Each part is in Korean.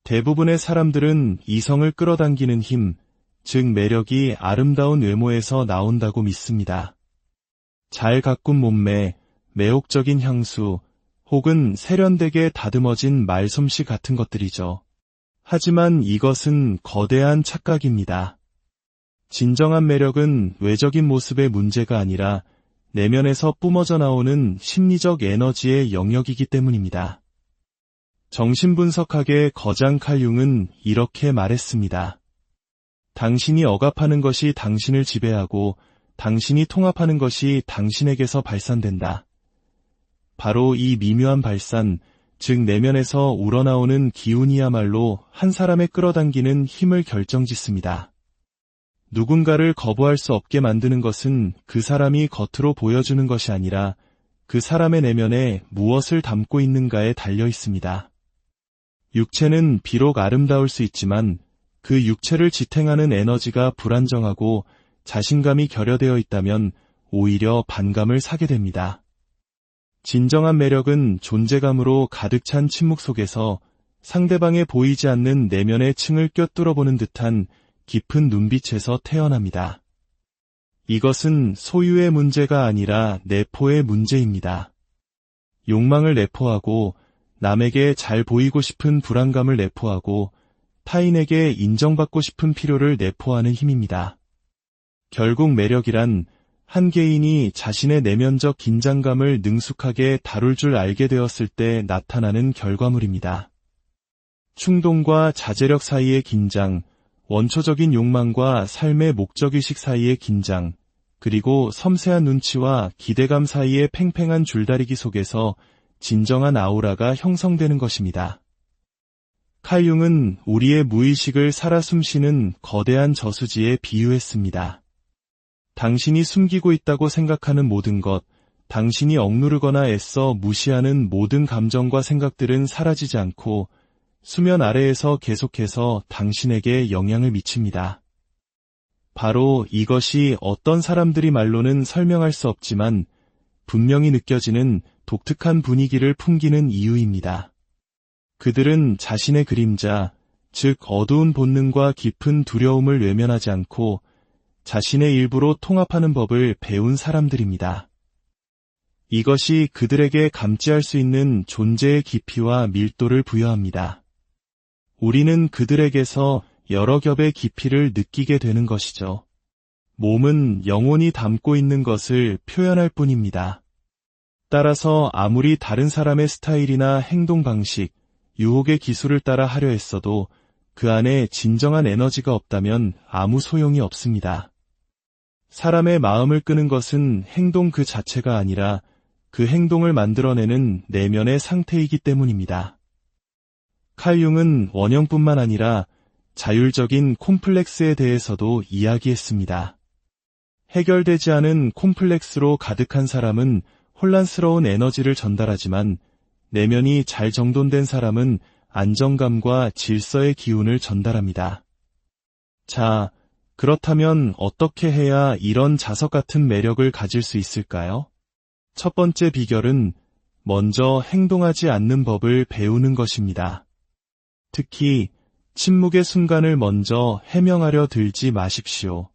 대부분의 사람들은 이성을 끌어당기는 힘, 즉 매력이 아름다운 외모에서 나온다고 믿습니다. 잘 가꾼 몸매, 매혹적인 향수, 혹은 세련되게 다듬어진 말솜씨 같은 것들이죠. 하지만 이것은 거대한 착각입니다. 진정한 매력은 외적인 모습의 문제가 아니라 내면에서 뿜어져 나오는 심리적 에너지의 영역이기 때문입니다. 정신분석학의 거장 칼 융은 이렇게 말했습니다. 당신이 억압하는 것이 당신을 지배하고 당신이 통합하는 것이 당신에게서 발산된다. 바로 이 미묘한 발산, 즉 내면에서 우러나오는 기운이야말로 한 사람의 끌어당기는 힘을 결정짓습니다. 누군가를 거부할 수 없게 만드는 것은 그 사람이 겉으로 보여주는 것이 아니라 그 사람의 내면에 무엇을 담고 있는가에 달려 있습니다. 육체는 비록 아름다울 수 있지만 그 육체를 지탱하는 에너지가 불안정하고 자신감이 결여되어 있다면 오히려 반감을 사게 됩니다. 진정한 매력은 존재감으로 가득 찬 침묵 속에서 상대방에 보이지 않는 내면의 층을 꿰뚫어보는 듯한 깊은 눈빛에서 태어납니다. 이것은 소유의 문제가 아니라 내포의 문제입니다. 욕망을 내포하고 남에게 잘 보이고 싶은 불안감을 내포하고 타인에게 인정받고 싶은 필요를 내포하는 힘입니다. 결국 매력이란 한 개인이 자신의 내면적 긴장감을 능숙하게 다룰 줄 알게 되었을 때 나타나는 결과물입니다. 충동과 자제력 사이의 긴장, 원초적인 욕망과 삶의 목적의식 사이의 긴장, 그리고 섬세한 눈치와 기대감 사이의 팽팽한 줄다리기 속에서 진정한 아우라가 형성되는 것입니다. 칼 융은 우리의 무의식을 살아 숨쉬는 거대한 저수지에 비유했습니다. 당신이 숨기고 있다고 생각하는 모든 것, 당신이 억누르거나 애써 무시하는 모든 감정과 생각들은 사라지지 않고 수면 아래에서 계속해서 당신에게 영향을 미칩니다. 바로 이것이 어떤 사람들이 말로는 설명할 수 없지만 분명히 느껴지는 독특한 분위기를 풍기는 이유입니다. 그들은 자신의 그림자, 즉 어두운 본능과 깊은 두려움을 외면하지 않고 자신의 일부로 통합하는 법을 배운 사람들입니다. 이것이 그들에게 감지할 수 있는 존재의 깊이와 밀도를 부여합니다. 우리는 그들에게서 여러 겹의 깊이를 느끼게 되는 것이죠. 몸은 영혼이 담고 있는 것을 표현할 뿐입니다. 따라서 아무리 다른 사람의 스타일이나 행동 방식, 유혹의 기술을 따라 하려 했어도 그 안에 진정한 에너지가 없다면 아무 소용이 없습니다. 사람의 마음을 끄는 것은 행동 그 자체가 아니라 그 행동을 만들어내는 내면의 상태이기 때문입니다. 칼 융은 원형뿐만 아니라 자율적인 콤플렉스에 대해서도 이야기했습니다. 해결되지 않은 콤플렉스로 가득한 사람은 혼란스러운 에너지를 전달하지만 내면이 잘 정돈된 사람은 안정감과 질서의 기운을 전달합니다. 자, 그렇다면 어떻게 해야 이런 자석 같은 매력을 가질 수 있을까요? 첫 번째 비결은 먼저 행동하지 않는 법을 배우는 것입니다. 특히 침묵의 순간을 먼저 해명하려 들지 마십시오.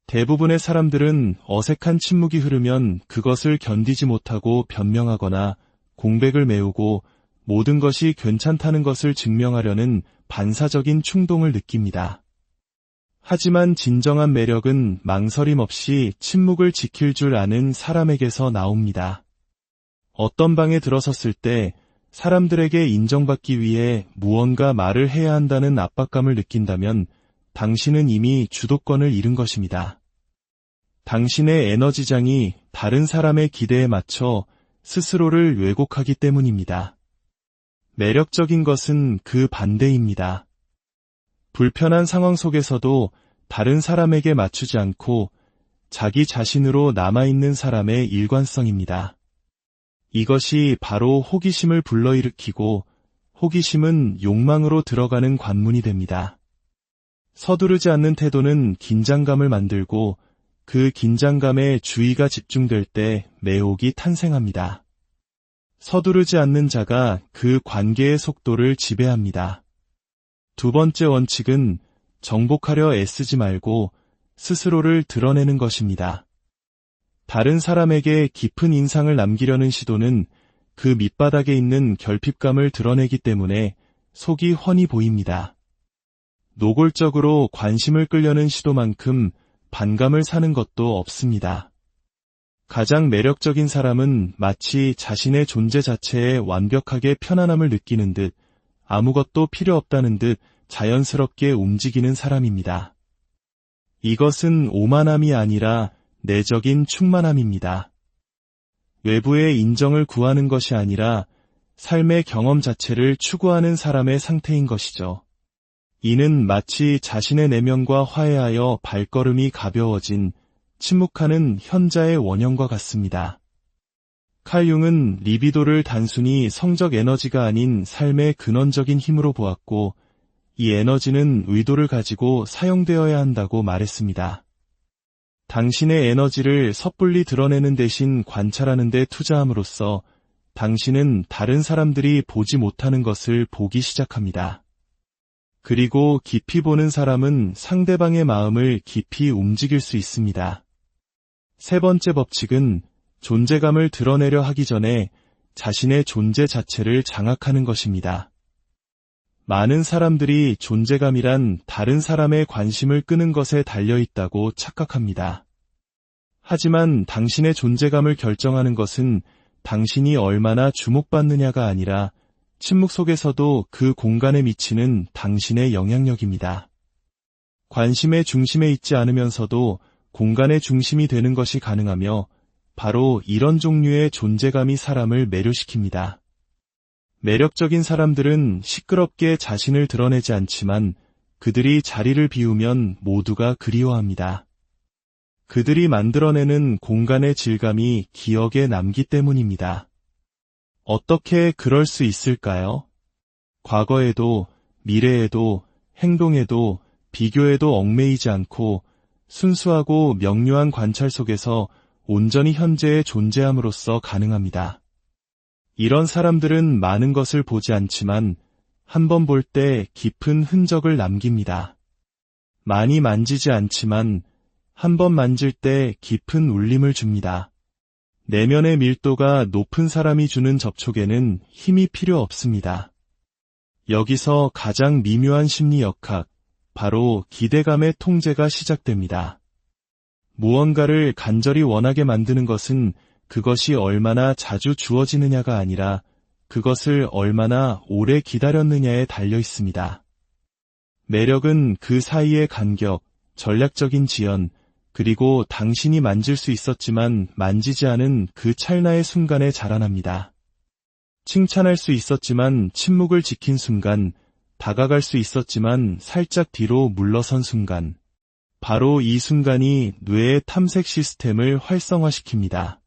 대부분의 사람들은 어색한 침묵이 흐르면 그것을 견디지 못하고 변명하거나 공백을 메우고 모든 것이 괜찮다는 것을 증명하려는 반사적인 충동을 느낍니다. 하지만 진정한 매력은 망설임 없이 침묵을 지킬 줄 아는 사람에게서 나옵니다. 어떤 방에 들어섰을 때 사람들에게 인정받기 위해 무언가 말을 해야 한다는 압박감을 느낀다면 당신은 이미 주도권을 잃은 것입니다. 당신의 에너지장이 다른 사람의 기대에 맞춰 스스로를 왜곡하기 때문입니다. 매력적인 것은 그 반대입니다. 불편한 상황 속에서도 다른 사람에게 맞추지 않고 자기 자신으로 남아있는 사람의 일관성입니다. 이것이 바로 호기심을 불러일으키고 호기심은 욕망으로 들어가는 관문이 됩니다. 서두르지 않는 태도는 긴장감을 만들고 그 긴장감에 주의가 집중될 때 매혹이 탄생합니다. 서두르지 않는 자가 그 관계의 속도를 지배합니다. 두 번째 원칙은 정복하려 애쓰지 말고 스스로를 드러내는 것입니다. 다른 사람에게 깊은 인상을 남기려는 시도는 그 밑바닥에 있는 결핍감을 드러내기 때문에 속이 훤히 보입니다. 노골적으로 관심을 끌려는 시도만큼 반감을 사는 것도 없습니다. 가장 매력적인 사람은 마치 자신의 존재 자체에 완벽하게 편안함을 느끼는 듯 아무것도 필요 없다는 듯 자연스럽게 움직이는 사람입니다. 이것은 오만함이 아니라 내적인 충만함입니다. 외부의 인정을 구하는 것이 아니라 삶의 경험 자체를 추구하는 사람의 상태인 것이죠. 이는 마치 자신의 내면과 화해하여 발걸음이 가벼워진 침묵하는 현자의 원형과 같습니다. 칼 융은 리비도를 단순히 성적 에너지가 아닌 삶의 근원적인 힘으로 보았고, 이 에너지는 의도를 가지고 사용되어야 한다고 말했습니다. 당신의 에너지를 섣불리 드러내는 대신 관찰하는 데 투자함으로써 당신은 다른 사람들이 보지 못하는 것을 보기 시작합니다. 그리고 깊이 보는 사람은 상대방의 마음을 깊이 움직일 수 있습니다. 세 번째 법칙은 존재감을 드러내려 하기 전에 자신의 존재 자체를 장악하는 것입니다. 많은 사람들이 존재감이란 다른 사람의 관심을 끄는 것에 달려있다고 착각합니다. 하지만 당신의 존재감을 결정하는 것은 당신이 얼마나 주목받느냐가 아니라 침묵 속에서도 그 공간에 미치는 당신의 영향력입니다. 관심의 중심에 있지 않으면서도 공간의 중심이 되는 것이 가능하며 바로 이런 종류의 존재감이 사람을 매료시킵니다. 매력적인 사람들은 시끄럽게 자신을 드러내지 않지만 그들이 자리를 비우면 모두가 그리워합니다. 그들이 만들어내는 공간의 질감이 기억에 남기 때문입니다. 어떻게 그럴 수 있을까요? 과거에도, 미래에도, 행동에도, 비교에도 얽매이지 않고 순수하고 명료한 관찰 속에서 온전히 현재에 존재함으로써 가능합니다. 이런 사람들은 많은 것을 보지 않지만 한 번 볼 때 깊은 흔적을 남깁니다. 많이 만지지 않지만 한 번 만질 때 깊은 울림을 줍니다. 내면의 밀도가 높은 사람이 주는 접촉에는 힘이 필요 없습니다. 여기서 가장 미묘한 심리 역학, 바로 기대감의 통제가 시작됩니다. 무언가를 간절히 원하게 만드는 것은 그것이 얼마나 자주 주어지느냐가 아니라 그것을 얼마나 오래 기다렸느냐에 달려 있습니다. 매력은 그 사이의 간격, 전략적인 지연, 그리고 당신이 만질 수 있었지만 만지지 않은 그 찰나의 순간에 자라납니다. 칭찬할 수 있었지만 침묵을 지킨 순간, 다가갈 수 있었지만 살짝 뒤로 물러선 순간, 바로 이 순간이 뇌의 탐색 시스템을 활성화시킵니다.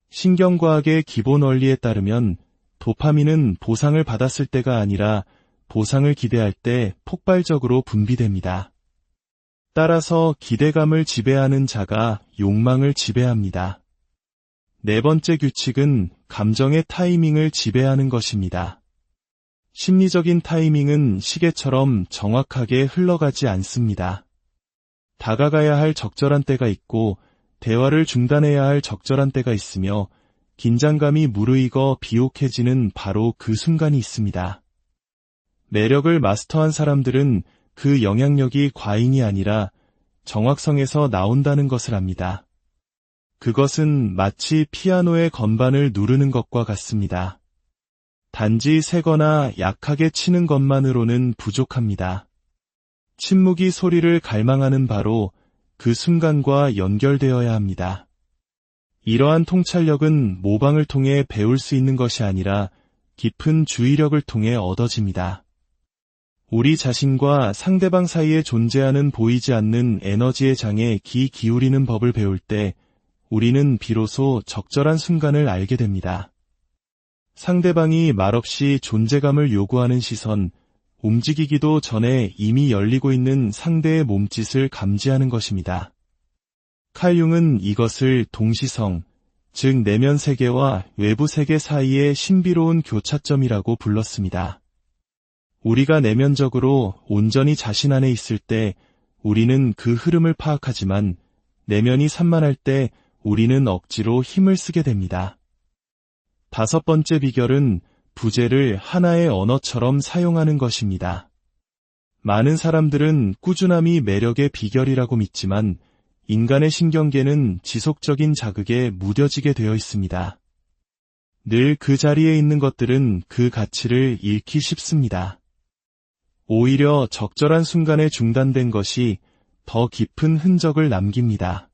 신경과학의 기본 원리에 따르면 도파민은 보상을 받았을 때가 아니라 보상을 기대할 때 폭발적으로 분비됩니다. 따라서 기대감을 지배하는 자가 욕망을 지배합니다. 네 번째 규칙은 감정의 타이밍을 지배하는 것입니다. 심리적인 타이밍은 시계처럼 정확하게 흘러가지 않습니다. 다가가야 할 적절한 때가 있고 대화를 중단해야 할 적절한 때가 있으며 긴장감이 무르익어 비옥해지는 바로 그 순간이 있습니다. 매력을 마스터한 사람들은 그 영향력이 과잉이 아니라 정확성에서 나온다는 것을 압니다. 그것은 마치 피아노의 건반을 누르는 것과 같습니다. 단지 세거나 약하게 치는 것만으로는 부족합니다. 침묵이 소리를 갈망하는 바로 그 순간과 연결되어야 합니다. 이러한 통찰력은 모방을 통해 배울 수 있는 것이 아니라 깊은 주의력을 통해 얻어집니다. 우리 자신과 상대방 사이에 존재하는 보이지 않는 에너지의 장에 귀 기울이는 법을 배울 때 우리는 비로소 적절한 순간을 알게 됩니다. 상대방이 말없이 존재감을 요구하는 시선, 움직이기도 전에 이미 열리고 있는 상대의 몸짓을 감지하는 것입니다. 칼 융은 이것을 동시성, 즉 내면 세계와 외부 세계 사이의 신비로운 교차점이라고 불렀습니다. 우리가 내면적으로 온전히 자신 안에 있을 때 우리는 그 흐름을 파악하지만 내면이 산만할 때 우리는 억지로 힘을 쓰게 됩니다. 5번째 비결은 부재를 하나의 언어처럼 사용하는 것입니다. 많은 사람들은 꾸준함이 매력의 비결이라고 믿지만 인간의 신경계는 지속적인 자극에 무뎌지게 되어 있습니다. 늘 그 자리에 있는 것들은 그 가치를 잃기 쉽습니다. 오히려 적절한 순간에 중단된 것이 더 깊은 흔적을 남깁니다.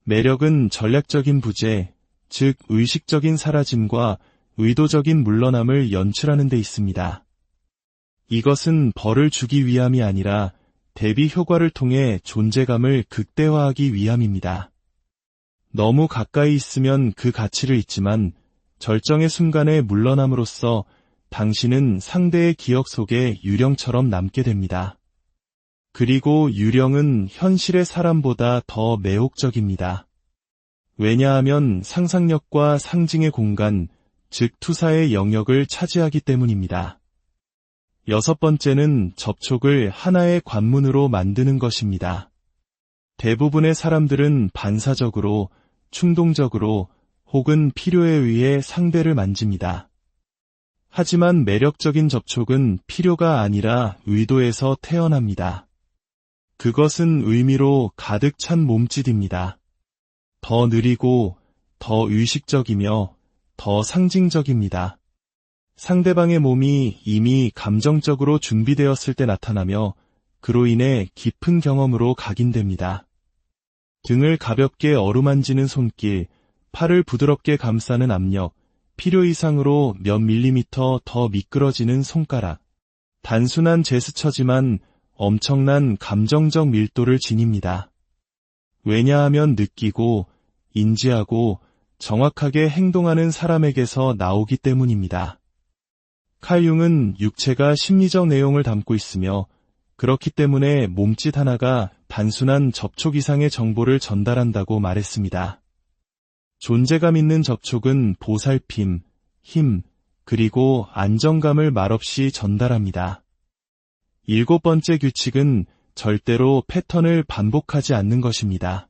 매력은 전략적인 부재, 즉 의식적인 사라짐과 의도적인 물러남을 연출하는 데 있습니다. 이것은 벌을 주기 위함이 아니라 대비 효과를 통해 존재감을 극대화하기 위함입니다. 너무 가까이 있으면 그 가치를 잊지만 절정의 순간에 물러남으로써 당신은 상대의 기억 속에 유령처럼 남게 됩니다. 그리고 유령은 현실의 사람보다 더 매혹적입니다. 왜냐하면 상상력과 상징의 공간, 즉 투사의 영역을 차지하기 때문입니다. 6번째는 접촉을 하나의 관문으로 만드는 것입니다. 대부분의 사람들은 반사적으로, 충동적으로 혹은 필요에 의해 상대를 만집니다. 하지만 매력적인 접촉은 필요가 아니라 의도에서 태어납니다. 그것은 의미로 가득 찬 몸짓입니다. 더 느리고, 더 의식적이며, 더 상징적입니다. 상대방의 몸이 이미 감정적으로 준비되었을 때 나타나며 그로 인해 깊은 경험으로 각인됩니다. 등을 가볍게 어루만지는 손길, 팔을 부드럽게 감싸는 압력, 필요 이상으로 몇 밀리미터 더 미끄러지는 손가락. 단순한 제스처지만 엄청난 감정적 밀도를 지닙니다. 왜냐하면 느끼고, 인지하고, 정확하게 행동하는 사람에게서 나오기 때문입니다. 칼 융은 육체가 심리적 내용을 담고 있으며 그렇기 때문에 몸짓 하나가 단순한 접촉 이상의 정보를 전달한다고 말했습니다. 존재감 있는 접촉은 보살핌, 힘, 그리고 안정감을 말없이 전달합니다. 7번째 규칙은 절대로 패턴을 반복하지 않는 것입니다.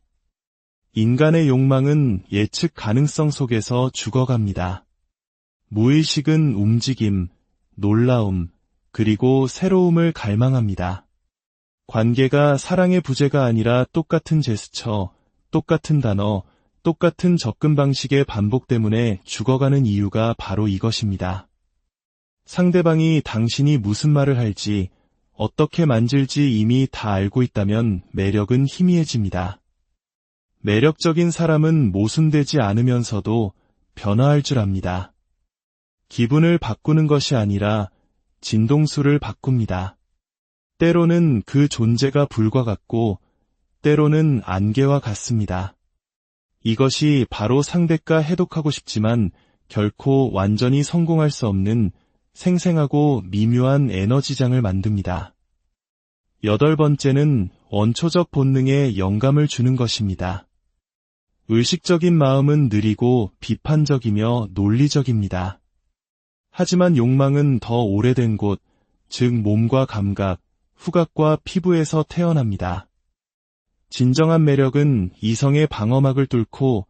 인간의 욕망은 예측 가능성 속에서 죽어갑니다. 무의식은 움직임, 놀라움, 그리고 새로움을 갈망합니다. 관계가 사랑의 부재가 아니라 똑같은 제스처, 똑같은 단어, 똑같은 접근 방식의 반복 때문에 죽어가는 이유가 바로 이것입니다. 상대방이 당신이 무슨 말을 할지, 어떻게 만질지 이미 다 알고 있다면 매력은 희미해집니다. 매력적인 사람은 모순되지 않으면서도 변화할 줄 압니다. 기분을 바꾸는 것이 아니라 진동수를 바꿉니다. 때로는 그 존재가 불과 같고 때로는 안개와 같습니다. 이것이 바로 상대가 해독하고 싶지만 결코 완전히 성공할 수 없는 생생하고 미묘한 에너지장을 만듭니다. 8번째는 원초적 본능에 영감을 주는 것입니다. 의식적인 마음은 느리고 비판적이며 논리적입니다. 하지만 욕망은 더 오래된 곳, 즉 몸과 감각, 후각과 피부에서 태어납니다. 진정한 매력은 이성의 방어막을 뚫고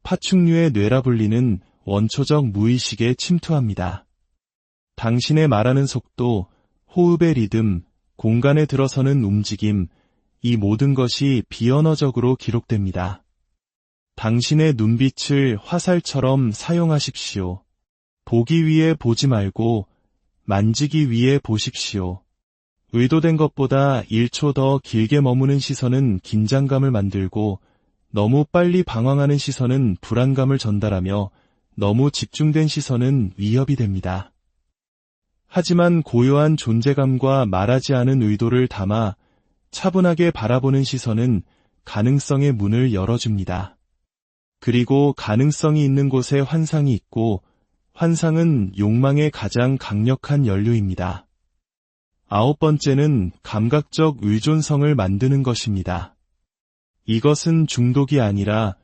파충류의 뇌라 불리는 원초적 무의식에 침투합니다. 당신의 말하는 속도, 호흡의 리듬, 공간에 들어서는 움직임, 이 모든 것이 비언어적으로 기록됩니다. 당신의 눈빛을 화살처럼 사용하십시오. 보기 위해 보지 말고 만지기 위해 보십시오. 의도된 것보다 1초 더 길게 머무는 시선은 긴장감을 만들고 너무 빨리 방황하는 시선은 불안감을 전달하며 너무 집중된 시선은 위협이 됩니다. 하지만 고요한 존재감과 말하지 않은 의도를 담아 차분하게 바라보는 시선은 가능성의 문을 열어줍니다. 그리고 가능성이 있는 곳에 환상이 있고 환상은 욕망의 가장 강력한 연료입니다. 9번째는 감각적 의존성을 만드는 것입니다. 이것은 중독이 아니라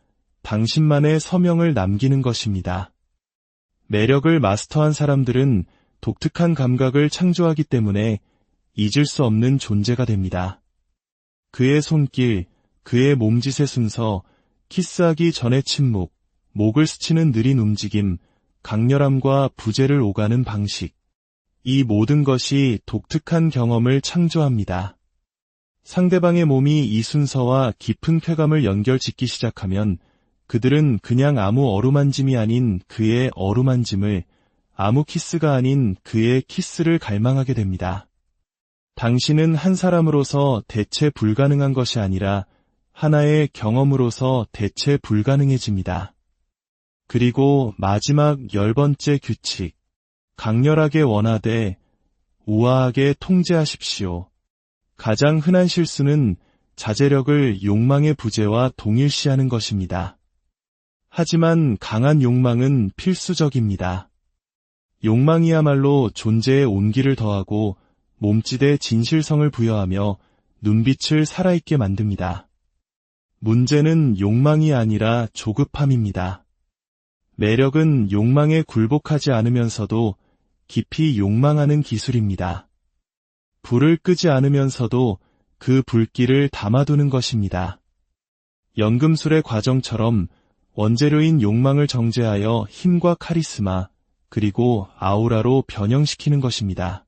당신만의 서명을 남기는 것입니다. 매력을 마스터한 사람들은 독특한 감각을 창조하기 때문에 잊을 수 없는 존재가 됩니다. 그의 손길, 그의 몸짓의 순서, 키스하기 전의 침묵, 목을 스치는 느린 움직임, 강렬함과 부재를 오가는 방식. 이 모든 것이 독특한 경험을 창조합니다. 상대방의 몸이 이 순서와 깊은 쾌감을 연결짓기 시작하면 그들은 그냥 아무 어루만짐이 아닌 그의 어루만짐을, 아무 키스가 아닌 그의 키스를 갈망하게 됩니다. 당신은 한 사람으로서 대체 불가능한 것이 아니라 하나의 경험으로서 대체 불가능해집니다. 그리고 마지막 10번째 규칙. 강렬하게 원하되 우아하게 통제하십시오. 가장 흔한 실수는 자제력을 욕망의 부재와 동일시하는 것입니다. 하지만 강한 욕망은 필수적입니다. 욕망이야말로 존재의 온기를 더하고 몸짓에 진실성을 부여하며 눈빛을 살아있게 만듭니다. 문제는 욕망이 아니라 조급함입니다. 매력은 욕망에 굴복하지 않으면서도 깊이 욕망하는 기술입니다. 불을 끄지 않으면서도 그 불길을 담아두는 것입니다. 연금술의 과정처럼 원재료인 욕망을 정제하여 힘과 카리스마, 그리고 아우라로 변형시키는 것입니다.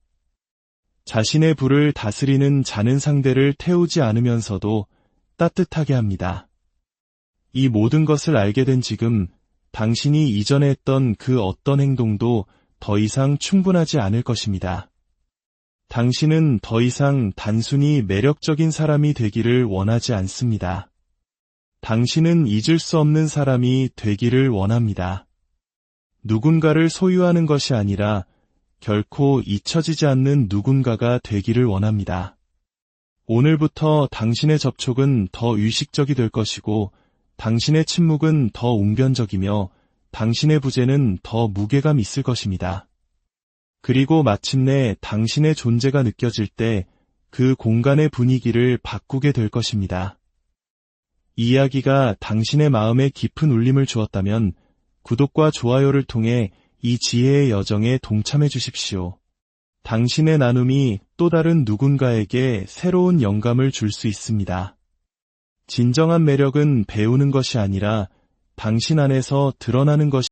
자신의 불을 다스리는 자는 상대를 태우지 않으면서도 따뜻하게 합니다. 이 모든 것을 알게 된 지금 당신이 이전에 했던 그 어떤 행동도 더 이상 충분하지 않을 것입니다. 당신은 더 이상 단순히 매력적인 사람이 되기를 원하지 않습니다. 당신은 잊을 수 없는 사람이 되기를 원합니다. 누군가를 소유하는 것이 아니라 결코 잊혀지지 않는 누군가가 되기를 원합니다. 오늘부터 당신의 접촉은 더 의식적이 될 것이고 당신의 침묵은 더 웅변적이며 당신의 부재는 더 무게감 있을 것입니다. 그리고 마침내 당신의 존재가 느껴질 때 그 공간의 분위기를 바꾸게 될 것입니다. 이 이야기가 당신의 마음에 깊은 울림을 주었다면 구독과 좋아요를 통해 이 지혜의 여정에 동참해 주십시오. 당신의 나눔이 또 다른 누군가에게 새로운 영감을 줄 수 있습니다. 진정한 매력은 배우는 것이 아니라 당신 안에서 드러나는 것입니다.